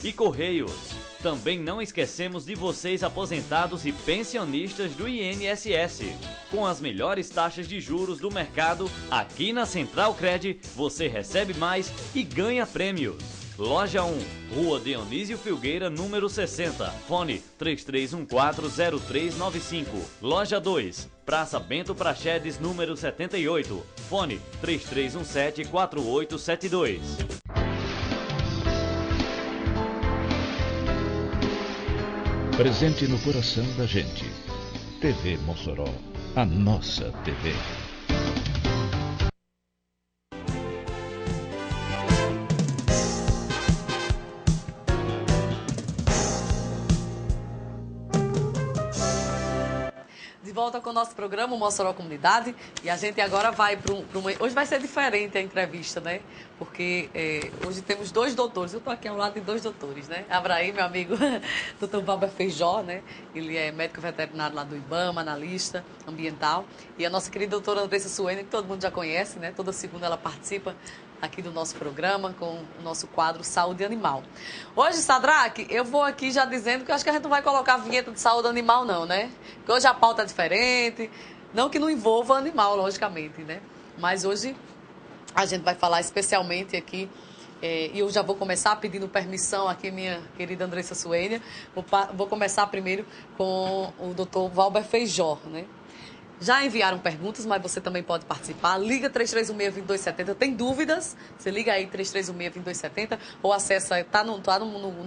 e Correios. Também não esquecemos de vocês aposentados e pensionistas do INSS. Com as melhores taxas de juros do mercado, aqui na Central Cred, você recebe mais e ganha prêmios. Loja 1, Rua Dionísio Filgueira, número 60, fone 33140395. Loja 2, Praça Bento Praxedes, número 78, fone 33174872. Presente no coração da gente. TV Mossoró, a nossa TV. De volta com o nosso programa, o Mossoró Comunidade, e a gente agora vai para uma... Hoje vai ser diferente a entrevista, né? Porque hoje temos dois doutores, eu estou aqui ao lado de dois doutores, né? Abraí, meu amigo, doutor Valber Feijó, né? Ele é médico veterinário lá do IBAMA, analista ambiental, e a nossa querida doutora Andressa Suene, que todo mundo já conhece, né? Toda segunda ela participa aqui do nosso programa com o nosso quadro Saúde Animal. Hoje, Sadraque, eu vou aqui já dizendo que eu acho que a gente não vai colocar a vinheta de saúde animal, não, né? Porque hoje a pauta é diferente, não que não envolva animal, logicamente, né? Mas hoje a gente vai falar especialmente aqui, e eu já vou começar pedindo permissão aqui, minha querida Andressa Suênia. Vou começar primeiro com o doutor Valber Feijó, né? Já enviaram perguntas, mas você também pode participar. Liga 3316-2270. Tem dúvidas? Você liga aí 3316-2270 ou acessa, tá no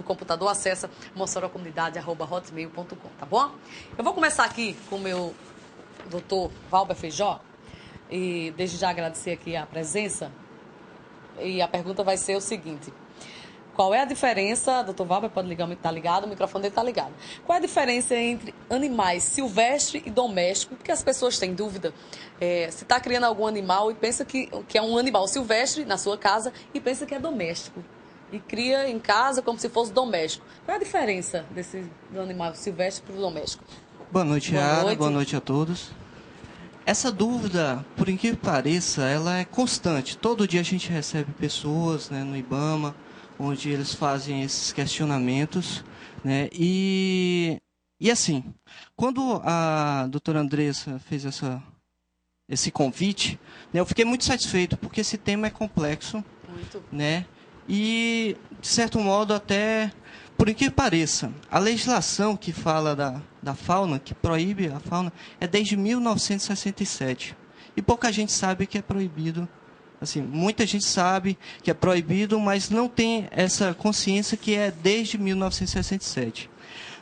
computador, acessa mossorocomunidade@hotmail.com, tá bom? Eu vou começar aqui com o meu doutor Valber Feijó e desde já agradecer aqui a presença. E a pergunta vai ser o seguinte: qual é a diferença, doutor Valber, pode ligar, tá ligado, o microfone dele tá ligado. Qual é a diferença entre animais silvestre e doméstico? Porque as pessoas têm dúvida, se está criando algum animal e pensa que é um animal silvestre na sua casa e pensa que é doméstico. E cria em casa como se fosse doméstico. Qual é a diferença do animal silvestre para o doméstico? Boa noite, Yara. Boa noite a todos. Essa dúvida, por incrível que pareça, ela é constante. Todo dia a gente recebe pessoas, né, no IBAMA, onde eles fazem esses questionamentos, né? E assim, quando a doutora Andressa fez esse convite, né, eu fiquei muito satisfeito, porque esse tema é complexo, muito, né? E, de certo modo, até, por incrível que pareça, a legislação que fala da fauna, que proíbe a fauna, é desde 1967. E pouca gente sabe que é proibido. Assim, muita gente sabe que é proibido, mas não tem essa consciência que é desde 1967.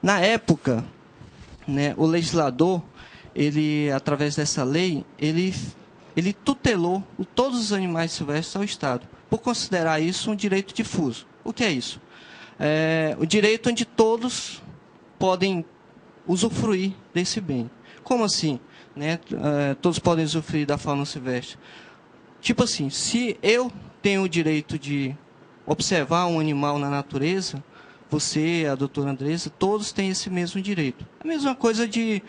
Na época, né, o legislador, ele, através dessa lei, ele tutelou todos os animais silvestres ao Estado, por considerar isso um direito difuso. O que é isso? O direito onde todos podem usufruir desse bem. Como assim, né? Todos podem usufruir da fauna silvestre? Tipo assim, se eu tenho o direito de observar um animal na natureza, você, a doutora Andressa, todos têm esse mesmo direito. A mesma coisa de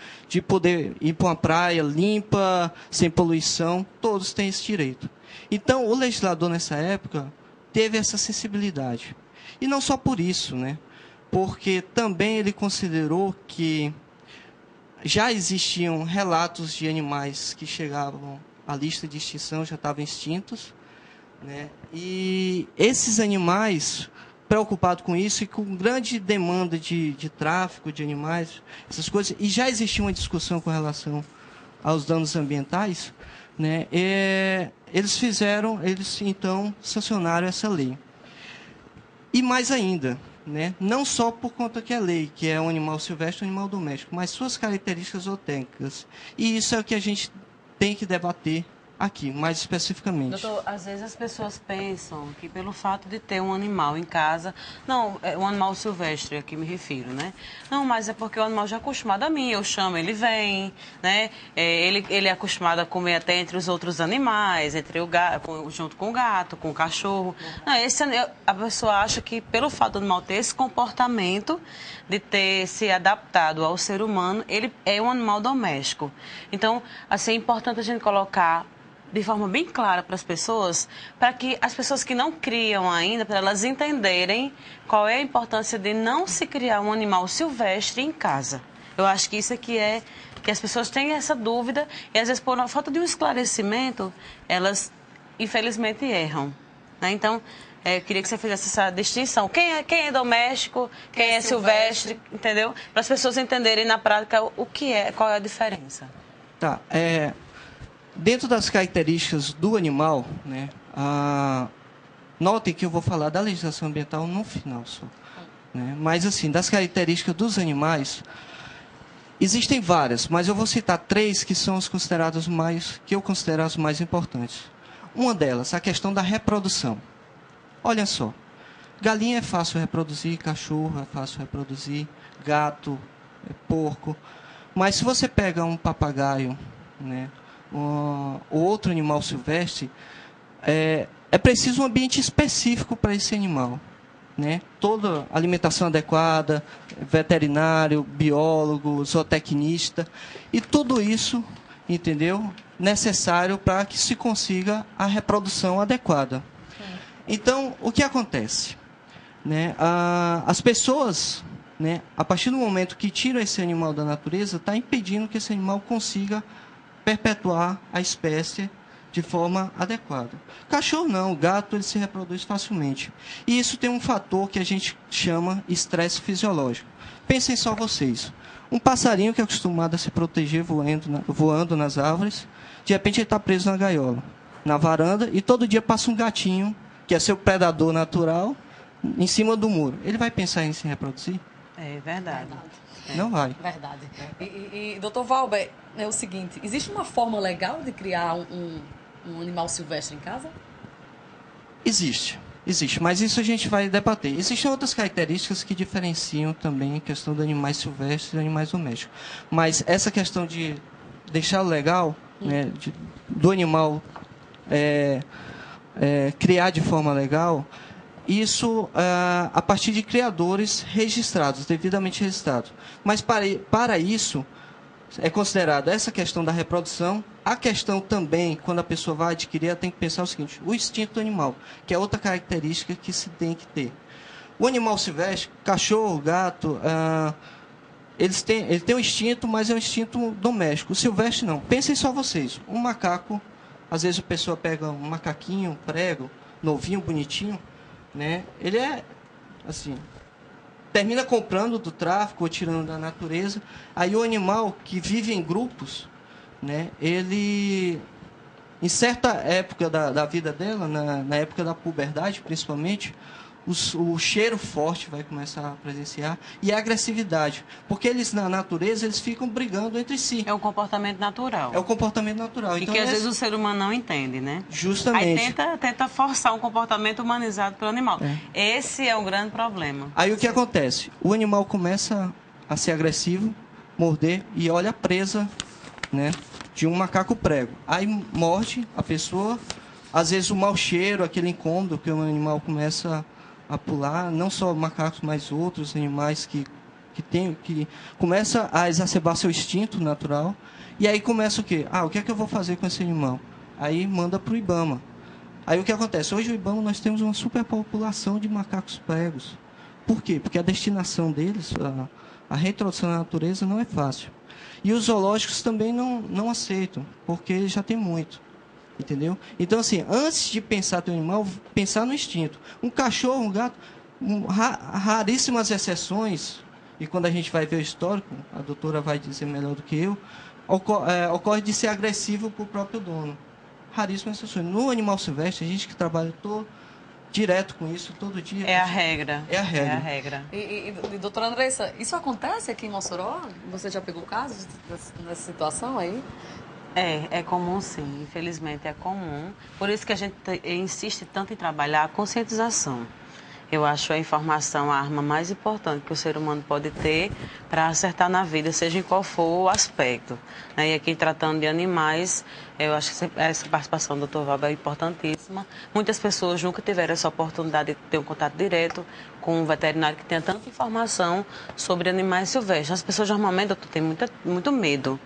poder ir para uma praia limpa, sem poluição, todos têm esse direito. Então, o legislador, nessa época, teve essa sensibilidade. E não só por isso, né? Porque também ele considerou que já existiam relatos de animais que chegavam à lista de extinção, já estavam extintos, né? E esses animais, preocupados com isso e com grande demanda de tráfico de animais, essas coisas, e já existia uma discussão com relação aos danos ambientais, né? Eles então sancionaram essa lei. E mais ainda, né? Não só por conta que é lei, que é um animal silvestre, um animal doméstico, mas suas características zootécnicas. E isso é o que a gente tem que debater aqui, mais especificamente. Doutor, às vezes as pessoas pensam que pelo fato de ter um animal em casa, não, é um animal silvestre, aqui me refiro, né? Não, mas é porque o animal já é acostumado a mim, eu chamo, ele vem, né? Ele é acostumado a comer até entre os outros animais, entre o gato, junto com o gato, com o cachorro. Não, a pessoa acha que pelo fato do animal ter esse comportamento de ter se adaptado ao ser humano, ele é um animal doméstico. Então, assim, é importante a gente colocar de forma bem clara para as pessoas, para que as pessoas que não criam ainda, para elas entenderem qual é a importância de não se criar um animal silvestre em casa. Eu acho que isso aqui é que as pessoas têm essa dúvida e, às vezes, por falta de um esclarecimento, elas, infelizmente, erram. Né? Então, eu queria que você fizesse essa distinção. Quem é doméstico, quem é silvestre, entendeu? Para as pessoas entenderem na prática o que é, qual é a diferença. Tá. Dentro das características do animal, né, notem que eu vou falar da legislação ambiental no final só. Né? Mas, assim, das características dos animais, existem várias, mas eu vou citar 3 que são as consideradas que eu considero as mais importantes. Uma delas, a questão da reprodução. Olha só, galinha é fácil reproduzir, cachorro é fácil reproduzir, gato, porco. Mas se você pega um papagaio, né, ou outro animal silvestre, é preciso um ambiente específico para esse animal. Né? Toda alimentação adequada, veterinário, biólogo, zootecnista, e tudo isso, entendeu? Necessário para que se consiga a reprodução adequada. Então, o que acontece? Né? As pessoas, né, a partir do momento que tiram esse animal da natureza, está impedindo que esse animal consiga perpetuar a espécie de forma adequada. Cachorro não, o gato ele se reproduz facilmente. E isso tem um fator que a gente chama estresse fisiológico. Pensem só vocês. Um passarinho que é acostumado a se proteger voando nas árvores, de repente ele está preso na gaiola, na varanda, e todo dia passa um gatinho, que é seu predador natural, em cima do muro. Ele vai pensar em se reproduzir? É verdade. Não vai. Verdade. E doutor Valber, é o seguinte, existe uma forma legal de criar um animal silvestre em casa? Existe, mas isso a gente vai debater. Existem outras características que diferenciam também a questão dos animais silvestres e animais domésticos. Mas essa questão de deixar legal, né, do animal criar de forma legal, isso a partir de criadores registrados, devidamente registrados. Mas para isso é considerado essa questão da reprodução, a questão também, quando a pessoa vai adquirir, ela tem que pensar o seguinte, o instinto animal, que é outra característica que se tem que ter. O animal silvestre, cachorro, gato, ele tem um instinto, mas é um instinto doméstico. O silvestre não. Pensem só vocês, um macaco, às vezes a pessoa pega um macaquinho, um prego, novinho, bonitinho, né? Ele é, assim, termina comprando do tráfico ou tirando da natureza. Aí o animal que vive em grupos, né, ele, em certa época da vida dela, na época da puberdade principalmente, o cheiro forte vai começar a presenciar e a agressividade. Porque eles, na natureza, eles ficam brigando entre si. É um comportamento natural. É o comportamento natural. E então, que às vezes o ser humano não entende, né? Justamente. Aí tenta forçar um comportamento humanizado pelo animal. Esse é um grande problema. Aí o que acontece? O animal começa a ser agressivo, morder e olha a presa, né, de um macaco prego. Aí morde a pessoa, às vezes o mau cheiro, aquele incômodo que o animal começa a pular, não só macacos, mas outros animais que começa a exacerbar seu instinto natural. E aí começa o quê? O que é que eu vou fazer com esse animal? Aí manda para o IBAMA. Aí o que acontece? Hoje no IBAMA nós temos uma superpopulação de macacos pregos. Por quê? Porque a destinação deles, a reintrodução na natureza não é fácil. E os zoológicos também não aceitam, porque já tem muito. Entendeu? Então, assim, antes de pensar no animal, pensar no instinto. Um cachorro, um gato, raríssimas exceções, e quando a gente vai ver o histórico, a doutora vai dizer melhor do que eu, ocorre de ser agressivo para o próprio dono. Raríssimas exceções. No animal silvestre, a gente que trabalha direto com isso, todo dia... É a regra. É a regra. É a regra. E doutora Andressa, isso acontece aqui em Mossoró? Você já pegou casos nessa situação aí? É comum sim, infelizmente é comum. Por isso que a gente insiste tanto em trabalhar a conscientização. Eu acho a informação a arma mais importante que o ser humano pode ter para acertar na vida, seja em qual for o aspecto. E aqui, tratando de animais, eu acho que essa participação do Dr. Valber é importantíssima. Muitas pessoas nunca tiveram essa oportunidade de ter um contato direto com um veterinário que tenha tanta informação sobre animais silvestres. As pessoas normalmente têm muito medo.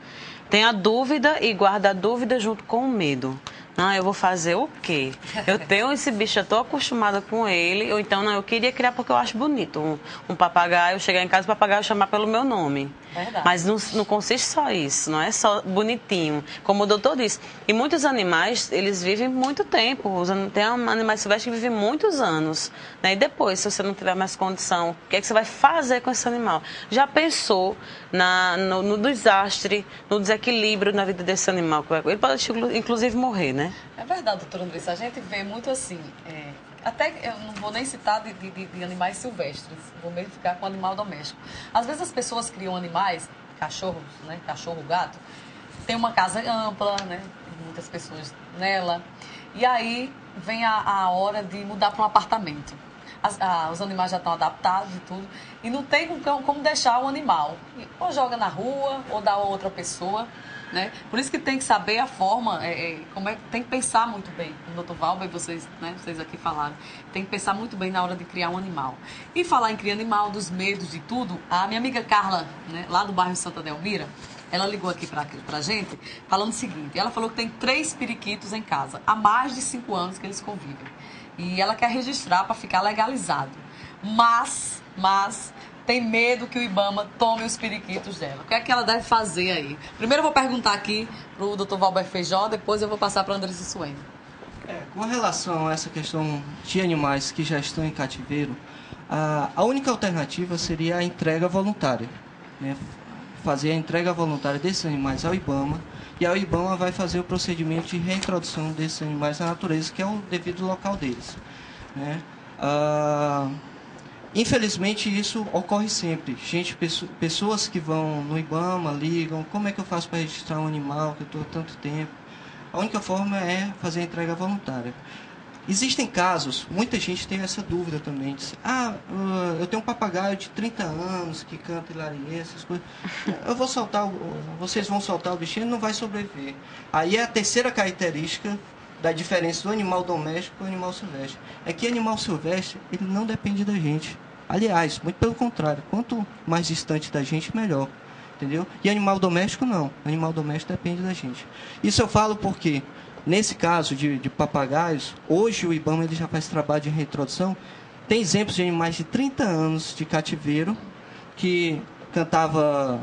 Tem a dúvida e guarda a dúvida junto com o medo. Não, eu vou fazer o quê? Eu tenho esse bicho, eu estou acostumada com ele, ou então, não, eu queria criar porque eu acho bonito. Um papagaio, chegar em casa, o papagaio chamar pelo meu nome. Verdade. Mas não consiste só isso, não é só bonitinho. Como o doutor disse, e muitos animais, eles vivem muito tempo. Tem animais silvestres que vivem muitos anos. Né? E depois, se você não tiver mais condição, o que é que você vai fazer com esse animal? Já pensou no desastre, no desequilíbrio na vida desse animal? Ele pode, inclusive, morrer, né? É verdade, doutora Andressa, a gente vê muito assim, até eu não vou nem citar de animais silvestres, vou mesmo ficar com animal doméstico. Às vezes as pessoas criam animais, cachorros, né, cachorro, gato, tem uma casa ampla, né, tem muitas pessoas nela, e aí vem a hora de mudar para um apartamento. Os animais já estão adaptados e tudo, e não tem como deixar o animal. Ou joga na rua, ou dá a outra pessoa, né? Por isso que tem que saber a forma, tem que pensar muito bem. O doutor Valber, vocês aqui falaram, tem que pensar muito bem na hora de criar um animal. E falar em criar animal, dos medos de tudo, a minha amiga Carla, né, lá do bairro Santa Delmira, ela ligou aqui pra gente, falando o seguinte, ela falou que tem 3 periquitos em casa, há mais de 5 anos que eles convivem. E ela quer registrar para ficar legalizado. Mas tem medo que o IBAMA tome os periquitos dela. O que é que ela deve fazer aí? Primeiro eu vou perguntar aqui pro Dr. Valber Feijó, depois eu vou passar para a Andressa Suene. Com relação a essa questão de animais que já estão em cativeiro, a única alternativa seria a entrega voluntária. Né? Fazer a entrega voluntária desses animais ao IBAMA, e a IBAMA vai fazer o procedimento de reintrodução desses animais na natureza, que é o devido local deles. Né? Infelizmente, isso ocorre sempre. Pessoas que vão no IBAMA, ligam, como é que eu faço para registrar um animal que eu estou há tanto tempo? A única forma é fazer a entrega voluntária. Existem casos, muita gente tem essa dúvida também, diz, eu tenho um papagaio de 30 anos que canta hilarie, essas coisas, vocês vão soltar o bichinho, ele não vai sobreviver. Aí é a terceira característica da diferença do animal doméstico para o animal silvestre. É que animal silvestre, ele não depende da gente. Aliás, muito pelo contrário, quanto mais distante da gente, melhor. Entendeu? E animal doméstico, não. Animal doméstico depende da gente. Isso eu falo porque... Nesse caso de papagaios, hoje o IBAMA ele já faz trabalho de reintrodução. Tem exemplos de animais de 30 anos de cativeiro que cantava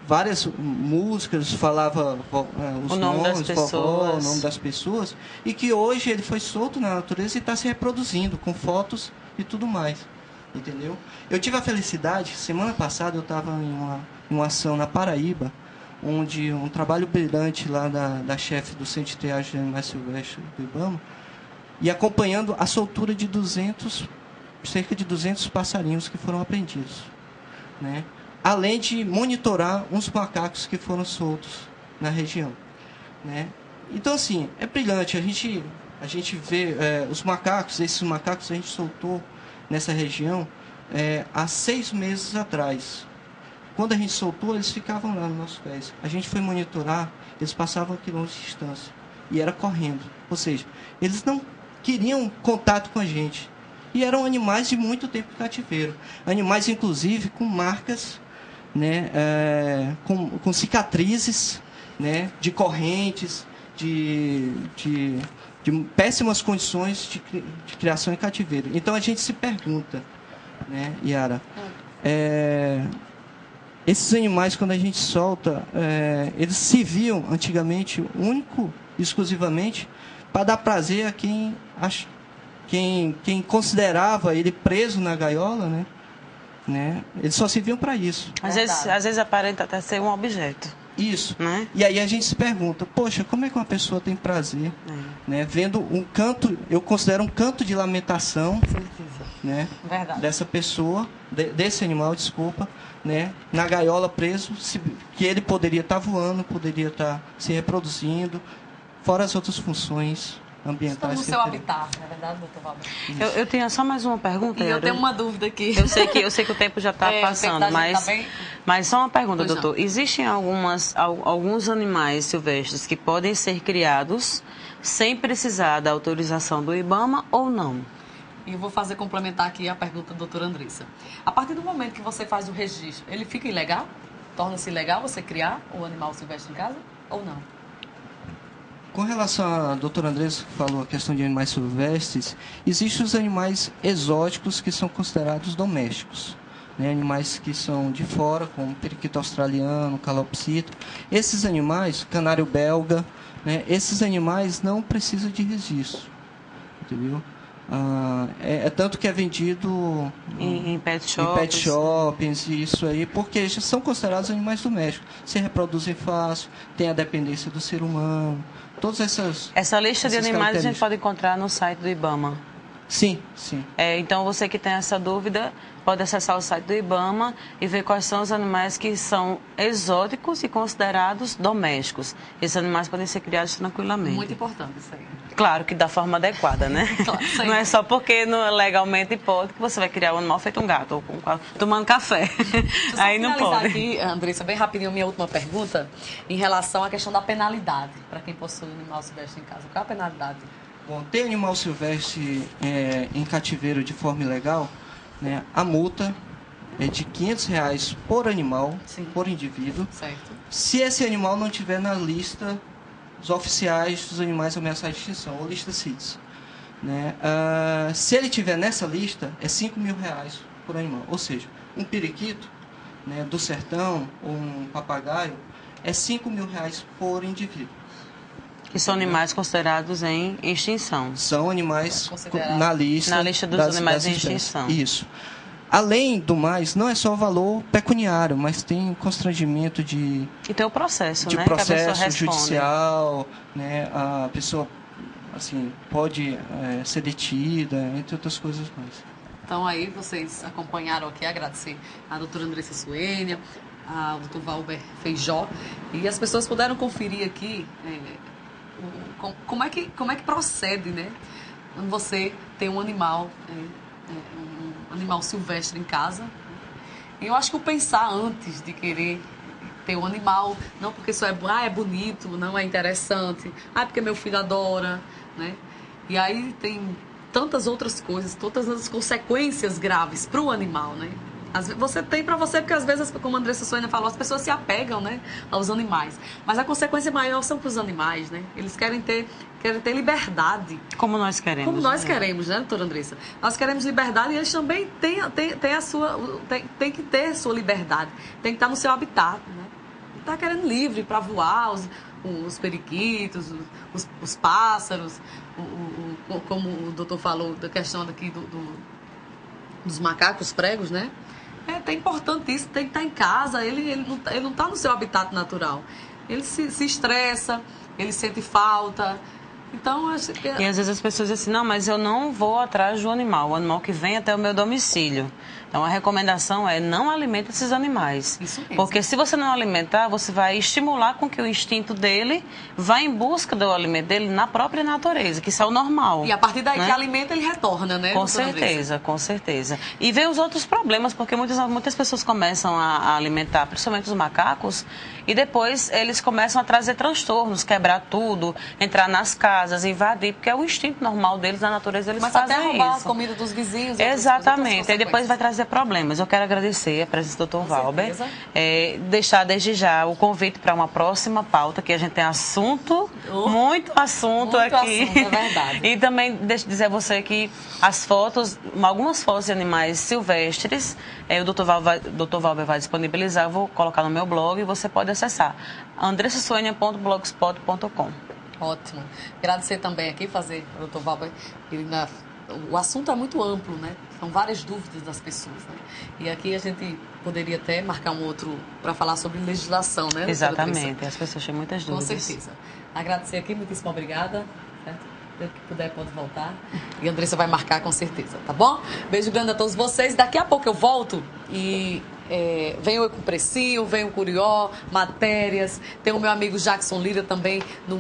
várias músicas, falava os nomes, o nome das pessoas, e que hoje ele foi solto na natureza e está se reproduzindo com fotos e tudo mais. Entendeu? Eu tive a felicidade, semana passada eu estava em uma ação na Paraíba, onde um trabalho brilhante lá da chefe do Centro de Triagem de Animais Silvestres do IBAMA, e acompanhando a soltura de cerca de 200 passarinhos que foram apreendidos. Né? Além de monitorar uns macacos que foram soltos na região. Né? Então, assim, é brilhante. A gente vê esses macacos a gente soltou nessa região há 6 meses atrás. Quando a gente soltou, eles ficavam lá nos nossos pés. A gente foi monitorar, eles passavam quilômetros de distância. E era correndo. Ou seja, eles não queriam contato com a gente. E eram animais de muito tempo de cativeiro. Animais, inclusive, com marcas, né, com cicatrizes, né, de correntes, de péssimas condições de criação em cativeiro. Então, a gente se pergunta, né, Yara, esses animais, quando a gente solta, eles se viam antigamente exclusivamente, para dar prazer a quem considerava ele preso na gaiola, né? Eles só se viam para isso. Às vezes aparenta até ser um objeto. Isso. Né? E aí a gente se pergunta, poxa, como é que uma pessoa tem prazer, né? Vendo um canto, eu considero um canto de lamentação, né? Dessa pessoa, desse animal, desculpa, né? Na gaiola preso, que ele poderia estar voando, poderia estar se reproduzindo, fora as outras funções ambientais. Estão no seu habitat, na verdade, doutor Valber. Eu tenho só mais uma pergunta. E eu tenho uma dúvida aqui. Eu sei que o tempo já está passando, mas só uma pergunta, doutor. Não. Existem alguns animais silvestres que podem ser criados sem precisar da autorização do IBAMA ou não? E eu vou complementar aqui a pergunta da doutora Andressa. A partir do momento que você faz o registro, ele fica ilegal? Torna-se ilegal você criar o animal silvestre em casa ou não? Com relação à doutora Andressa, que falou a questão de animais silvestres, existem os animais exóticos que são considerados domésticos. Né? Animais que são de fora, como periquito australiano, calopsita. Esses animais, canário belga, né? Esses animais não precisam de registro. Entendeu? É tanto que é vendido em pet shoppings e isso aí, porque já são considerados animais domésticos. Se reproduzem fácil, tem a dependência do ser humano. Todas essas. Essa lista de animais a gente pode encontrar no site do IBAMA. Sim, sim. Então, você que tem essa dúvida, pode acessar o site do IBAMA e ver quais são os animais que são exóticos e considerados domésticos. Esses animais podem ser criados tranquilamente. Muito importante isso aí. Claro que da forma adequada, né? Claro, não é só porque legalmente pode que você vai criar um animal feito um gato, ou tomando café. Aí não pode. Aqui, Andressa, bem rapidinho, minha última pergunta, em relação à questão da penalidade, para quem possui um animal silvestre em casa. Qual é a penalidade? Bom, ter animal silvestre em cativeiro de forma ilegal, né, a multa é de R$500 por animal, sim, por indivíduo. Certo. Se esse animal não estiver na lista dos oficiais dos animais ameaçados de extinção, ou lista CITES. Né? Se ele estiver nessa lista, é R$5.000 por animal. Ou seja, um periquito, né, do sertão ou um papagaio é R$5.000 por indivíduo. Que são animais considerados em extinção. São animais na lista dos animais em extinção. Isso. Além do mais, não é só o valor pecuniário, mas tem constrangimento de... E tem o processo, né? Processo judicial, né? A pessoa assim, pode ser detida, entre outras coisas mais. Então aí vocês acompanharam aqui, agradecer a doutora Andressa Suênia, ao doutor Valber Feijó, e as pessoas puderam conferir aqui como é que procede, né? Quando você tem um animal, um animal silvestre em casa. E eu acho que o pensar antes de querer ter um animal, não porque isso é bonito, não é interessante, porque meu filho adora, né? E aí tem tantas outras coisas, todas as consequências graves para o animal, né? Você tem para você, porque às vezes, como a Andressa Suênia falou, as pessoas se apegam, né, aos animais. Mas a consequência maior são para os animais, né? Eles querem ter liberdade. Como nós queremos. Como nós queremos, né, doutora Andressa? Nós queremos liberdade e eles também têm que ter sua liberdade. Tem que estar no seu habitat, né? Está querendo livre para voar, os periquitos, os pássaros, como o doutor falou, da questão daqui dos macacos pregos, né? É importante isso, tem que estar em casa, ele não está no seu habitat natural. Ele se estressa, ele sente falta. Então, acho que... E às vezes as pessoas dizem assim, não, mas eu não vou atrás do animal, o animal que vem até o meu domicílio. Então, a recomendação é não alimente esses animais. Isso mesmo. Porque se você não alimentar, você vai estimular com que o instinto dele vá em busca do alimento dele na própria natureza, que isso é o normal. E a partir daí, né? Que alimenta, ele retorna, né? Com certeza, com certeza. E vem os outros problemas, porque muitas pessoas começam a alimentar, principalmente os macacos, e depois eles começam a trazer transtornos, quebrar tudo, entrar nas casas, invadir, porque é o instinto normal deles, na natureza, eles fazem isso. Mas até roubar a comida dos vizinhos. Exatamente. Aí depois vai trazer problemas. Eu quero agradecer a presença do Dr. Valber, deixar desde já o convite para uma próxima pauta, que a gente tem muito assunto aqui. Assunto, é verdade. E também deixa eu dizer a você que algumas fotos de animais silvestres, o Dr. Valber vai disponibilizar, eu vou colocar no meu blog e você pode acessar andressasuenia.blogspot.com. Ótimo. Agradecer também aqui, fazer o Dr. Valber, o assunto é muito amplo, né? São várias dúvidas das pessoas, né? E aqui a gente poderia até marcar um outro para falar sobre legislação, né? Exatamente, as pessoas têm muitas dúvidas. Com certeza. Agradecer aqui, muitíssimo obrigada. Certo? Se que puder, pode voltar. E a Andressa vai marcar com certeza, tá bom? Beijo grande a todos vocês. Daqui a pouco eu volto e venho eu com o Precinho, venho o Curió, matérias. Tem o meu amigo Jackson Lira também no